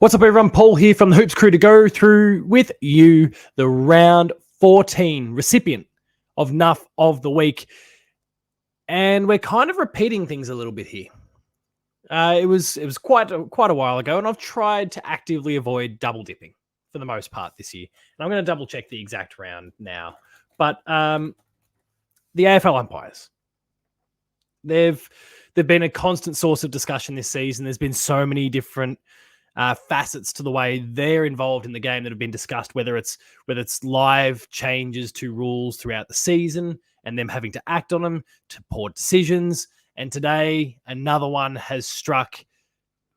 What's up, everyone? Paul here from the Hoops Crew to go through with you the round 14 recipient of Nuff of the week. And we're kind of repeating things a little bit here. It was quite a while ago, and I've tried to actively avoid double dipping for the most part this year. And I'm going to double check the exact round now. But the AFL umpires, they've been a constant source of discussion this season. There's been so many different facets to the way they're involved in the game that have been discussed, whether it's live changes to rules throughout the season and them having to act on them, to poor decisions. And today, another one has struck.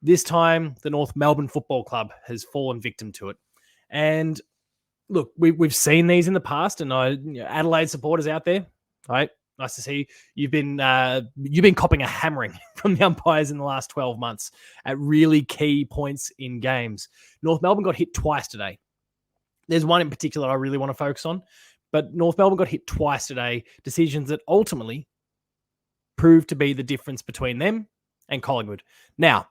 This time, the North Melbourne Football Club has fallen victim to it. And look, we've seen these in the past, and Adelaide supporters out there, right? Nice to see you've been copping a hammering from the umpires in the last 12 months at really key points in games. North Melbourne got hit twice today. There's one in particular I really want to focus on, but North Melbourne got hit twice today. Decisions that ultimately proved to be the difference between them and Collingwood. Now,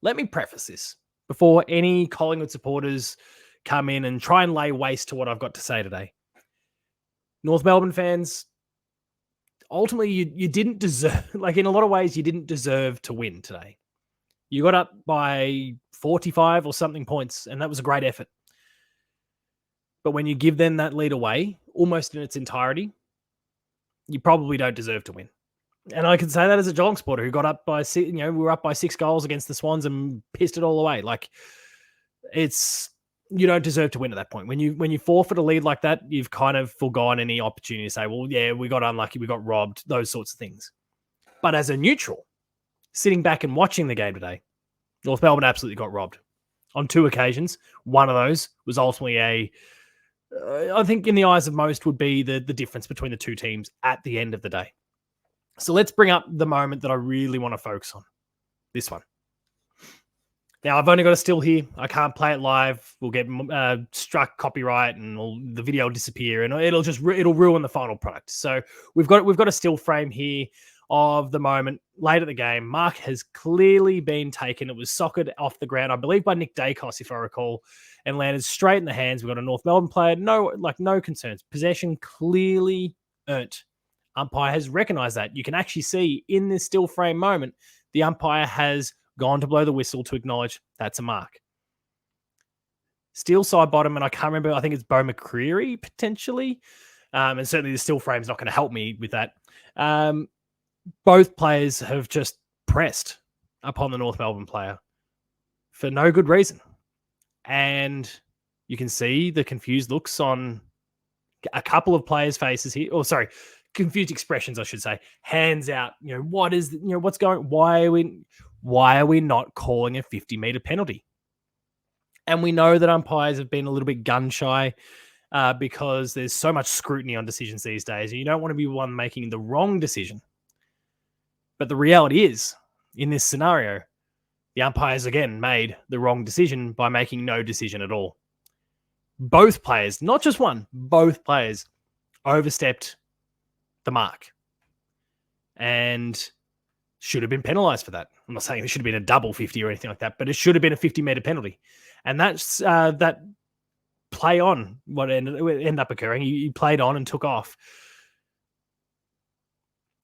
let me preface this before any Collingwood supporters come in and try and lay waste to what I've got to say today. North Melbourne fans, ultimately, you didn't deserve, like in a lot of ways, you didn't deserve to win today. You got up by 45 or something points, and that was a great effort. But when you give them that lead away, almost in its entirety, you probably don't deserve to win. And I can say that as a Geelong supporter who got up by, we were up by 6 goals against the Swans and pissed it all away. Like, you don't deserve to win at that point. When you forfeit a lead like that, you've kind of forgone any opportunity to say, well, yeah, we got unlucky, we got robbed, those sorts of things. But as a neutral, sitting back and watching the game today, North Melbourne absolutely got robbed on 2 occasions. One of those was ultimately I think in the eyes of most would be the difference between the two teams at the end of the day. So let's bring up the moment that I really want to focus on. This one. Now, I've only got a still here. I can't play it live. We'll get struck copyright and the video will disappear and it'll ruin the final product. So we've got a still frame here of the moment late at the game. Mark has clearly been taken. It was socced off the ground, I believe by Nick Dacos, if I recall, and landed straight in the hands. We've got a North Melbourne player. No concerns. Possession clearly earned. Umpire has recognized that. You can actually see in this still frame moment, the umpire has gone to blow the whistle to acknowledge that's a mark. Steel side bottom, and I can't remember, I think it's Bo McCreary potentially. And certainly the still frame is not going to help me with that. Both players have just pressed upon the North Melbourne player for no good reason. And you can see the confused looks on a couple of players' faces here. Oh, sorry. Confused expressions, I should say. Hands out. What's going? Why are we not calling a 50-meter penalty? And we know that umpires have been a little bit gun shy because there's so much scrutiny on decisions these days, and you don't want to be one making the wrong decision. But the reality is, in this scenario, the umpires again made the wrong decision by making no decision at all. Both players, not just one, both players overstepped the mark and should have been penalized for that. I'm not saying it should have been a double 50 or anything like that, but it should have been a 50-meter penalty. And that's that play on what ended up occurring. He played on and took off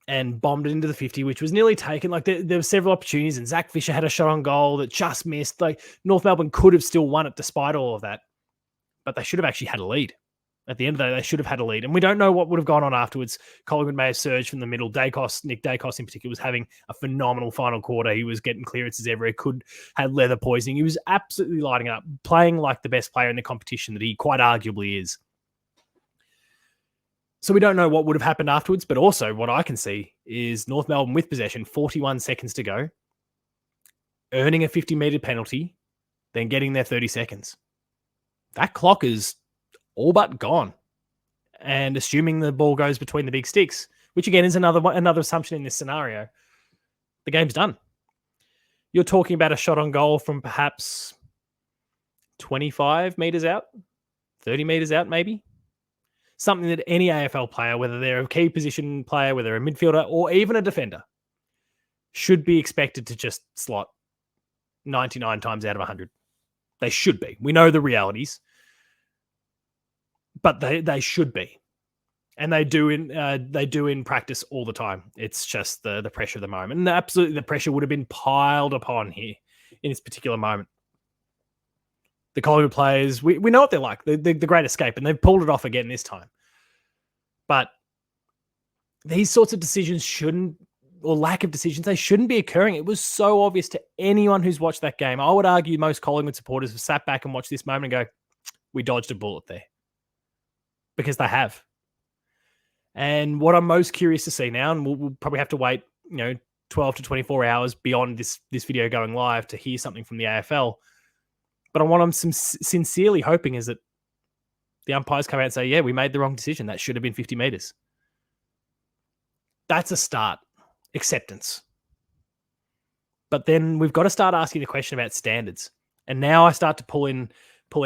and bombed it into the 50, which was nearly taken. Like there were several opportunities, and Zach Fisher had a shot on goal that just missed. Like North Melbourne could have still won it despite all of that, but they should have actually had a lead. At the end of the day, they should have had a lead. And we don't know what would have gone on afterwards. Collingwood may have surged from the middle. Nick Dacos in particular was having a phenomenal final quarter. He was getting clearances everywhere. Had leather poisoning. He was absolutely lighting it up, playing like the best player in the competition that he quite arguably is. So we don't know what would have happened afterwards, but also what I can see is North Melbourne with possession, 41 seconds to go, earning a 50-meter penalty, then getting their 30 seconds. That clock is all but gone. And assuming the ball goes between the big sticks, which again is another assumption in this scenario, the game's done. You're talking about a shot on goal from perhaps 25 meters out, 30 meters out maybe. Something that any AFL player, whether they're a key position player, whether a midfielder or even a defender, should be expected to just slot 99 times out of 100. They should be. We know the realities, but they should be. And they do in practice all the time. It's just the pressure of the moment. And absolutely the pressure would have been piled upon here in this particular moment. The Collingwood players, we know what they're like. The great escape, and they've pulled it off again this time. But these sorts of decisions shouldn't, or lack of decisions, they shouldn't be occurring. It was so obvious to anyone who's watched that game. I would argue most Collingwood supporters have sat back and watched this moment and go, we dodged a bullet there. Because they have. And what I'm most curious to see now, and we'll probably have to wait, 12 to 24 hours beyond this video going live to hear something from the AFL. But what I'm sincerely hoping is that the umpires come out and say, yeah, we made the wrong decision. That should have been 50 meters. That's a start. Acceptance. But then we've got to start asking the question about standards. And now I start to pull in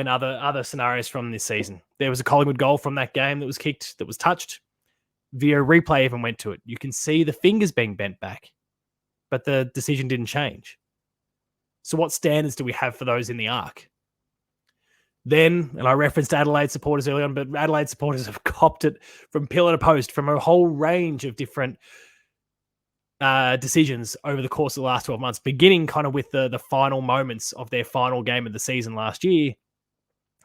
other scenarios from this season. There was a Collingwood goal from that game that was kicked, that was touched. Via replay even went to it. You can see the fingers being bent back, but the decision didn't change. So what standards do we have for those in the arc? Then, and I referenced Adelaide supporters early on, but Adelaide supporters have copped it from pillar to post from a whole range of different decisions over the course of the last 12 months, beginning kind of with the final moments of their final game of the season last year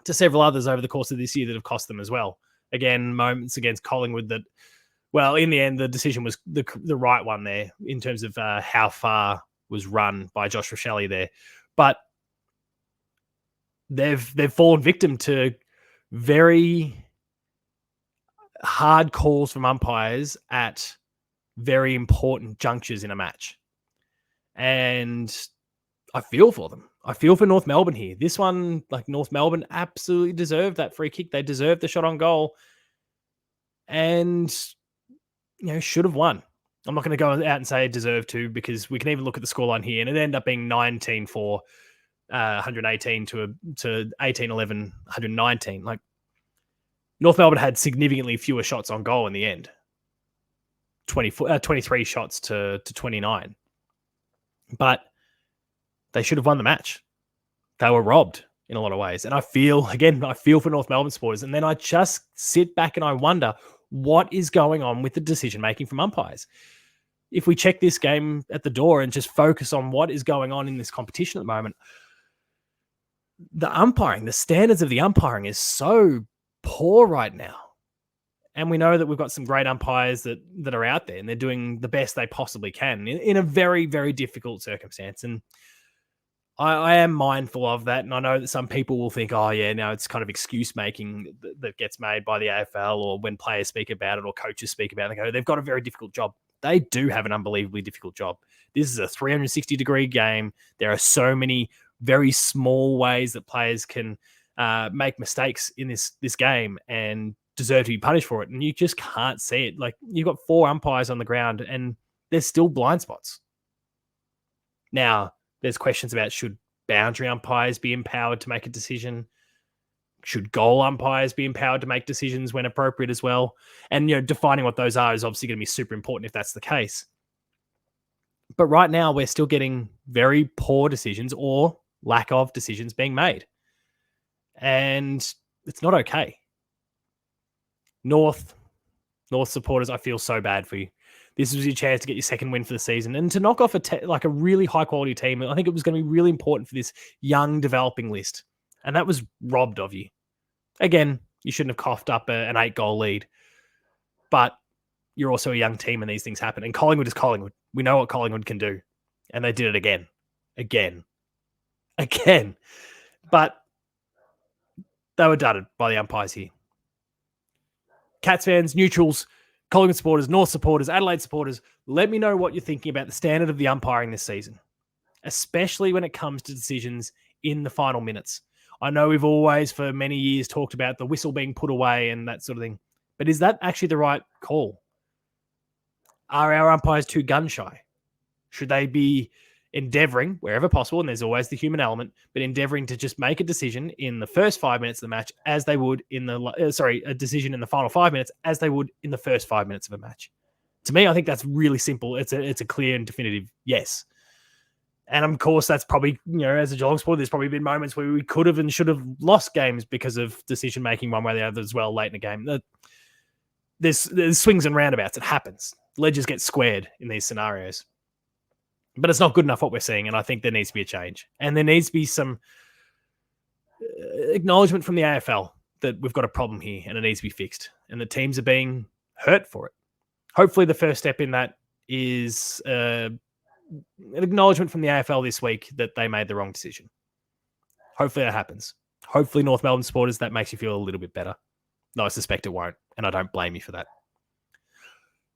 to several others over the course of this year that have cost them as well. Again, moments against Collingwood that, well, in the end, the decision was the right one there in terms of how far was run by Josh Rochelle there. But they've fallen victim to very hard calls from umpires at very important junctures in a match. And I feel for them. I feel for North Melbourne here. This one, like North Melbourne, absolutely deserved that free kick. They deserved the shot on goal. And, should have won. I'm not going to go out and say deserved to, because we can even look at the scoreline here, and it ended up being 19-4, 118 to 18-11, 119. Like, North Melbourne had significantly fewer shots on goal in the end. 23 shots to 29. But they should have won the match. They were robbed in a lot of ways. And I feel for North Melbourne supporters. And then I just sit back and I wonder what is going on with the decision-making from umpires. If we check this game at the door and just focus on what is going on in this competition at the moment, the umpiring, the standards of the umpiring is so poor right now. And we know that we've got some great umpires that are out there, and they're doing the best they possibly can in a very, very difficult circumstance. And I am mindful of that. And I know that some people will think, oh, yeah, now it's kind of excuse making that gets made by the AFL, or when players speak about it or coaches speak about it, they go, they've got a very difficult job. They do have an unbelievably difficult job. This is a 360-degree game. There are so many very small ways that players can make mistakes in this game and deserve to be punished for it. And you just can't see it. Like, you've got 4 umpires on the ground and there's still blind spots. Now, there's questions about, should boundary umpires be empowered to make a decision? Should goal umpires be empowered to make decisions when appropriate as well? And, defining what those are is obviously going to be super important if that's the case. But right now, we're still getting very poor decisions or lack of decisions being made. And it's not okay. North supporters, I feel so bad for you. This was your chance to get your second win for the season and to knock off a really high-quality team. I think it was going to be really important for this young, developing list. And that was robbed of you. Again, you shouldn't have coughed up an 8-goal lead. But you're also a young team and these things happen. And Collingwood is Collingwood. We know what Collingwood can do. And they did it again. But they were dudded by the umpires here. Cats fans, neutrals, Collingwood supporters, North supporters, Adelaide supporters, let me know what you're thinking about the standard of the umpiring this season, especially when it comes to decisions in the final minutes. I know we've always, for many years, talked about the whistle being put away and that sort of thing, but is that actually the right call? Are our umpires too gun-shy? Should they be endeavouring, wherever possible, and there's always the human element, but endeavouring to just make a decision in the first 5 minutes of the match as they would in a decision in the final 5 minutes as they would in the first 5 minutes of a match? To me, I think that's really simple. It's a clear and definitive yes. And of course, that's probably, as a Geelong supporter, there's probably been moments where we could have and should have lost games because of decision making one way or the other as well late in the game. There's swings and roundabouts. It happens. Ledgers get squared in these scenarios. But it's not good enough what we're seeing, and I think there needs to be a change. And there needs to be some acknowledgement from the AFL that we've got a problem here and it needs to be fixed. And the teams are being hurt for it. Hopefully the first step in that is an acknowledgement from the AFL this week that they made the wrong decision. Hopefully that happens. Hopefully North Melbourne supporters, that makes you feel a little bit better. No, I suspect it won't, and I don't blame you for that.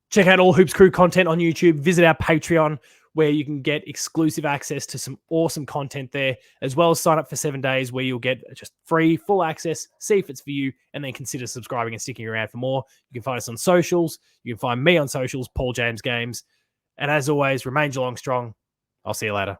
Check out all Hoops Crew content on YouTube. Visit our Patreon, where you can get exclusive access to some awesome content there, as well as sign up for 7 days where you'll get just free, full access, see if it's for you, and then consider subscribing and sticking around for more. You can find us on socials. You can find me on socials, Paul James Games. And as always, remain Geelong strong. I'll see you later.